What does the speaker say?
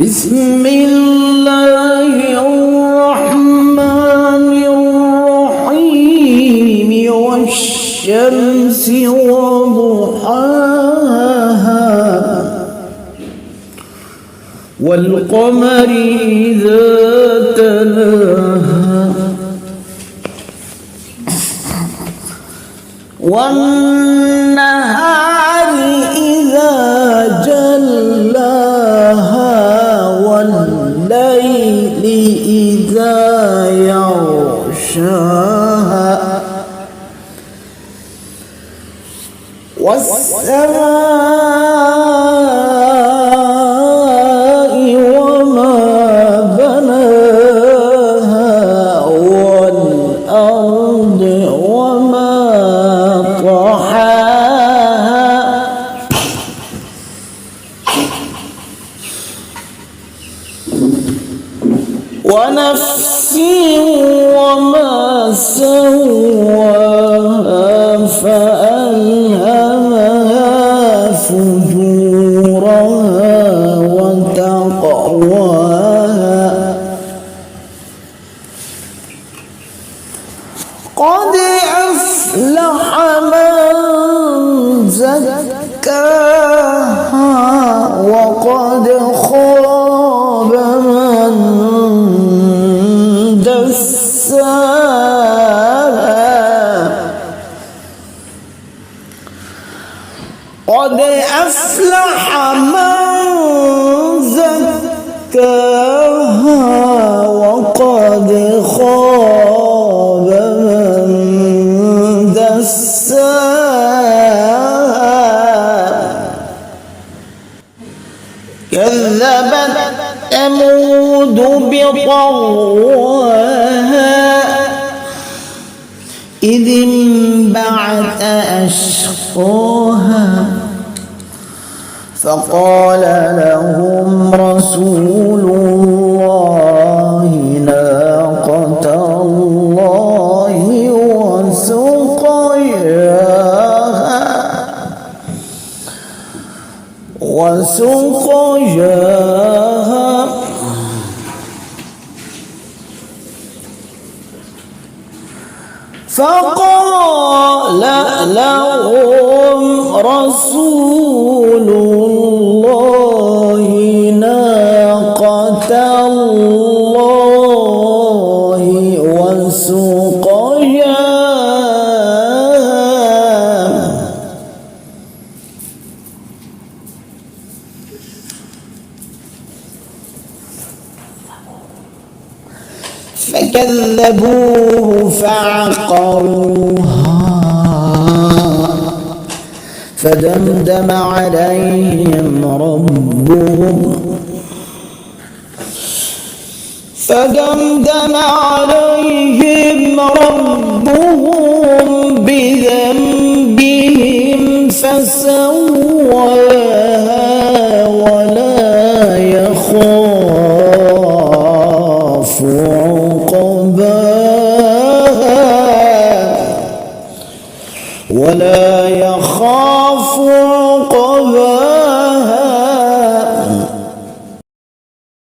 بسم الله الرحمن الرحيم والشمس وضحاها والقمر إذا تلاها والنهار إذا جلاها والليل إذا يغشاها والسماء وما بناها والأرض وما طحاها ونفس وما سواها فألهمها فجورها وتقواها قد أفلح من زكاها وقد خاب من دساها قد أفلح من زكاها وقد خاب من دساها كذبت ثمود بطغواها إذ انبعث أشقاها فقال لهم رسول الله ناقة الله وسقياها فقال لهم رسول الله ناقة الله وسقياها فكذبوه فعقروها فدمدم عليهم ربهم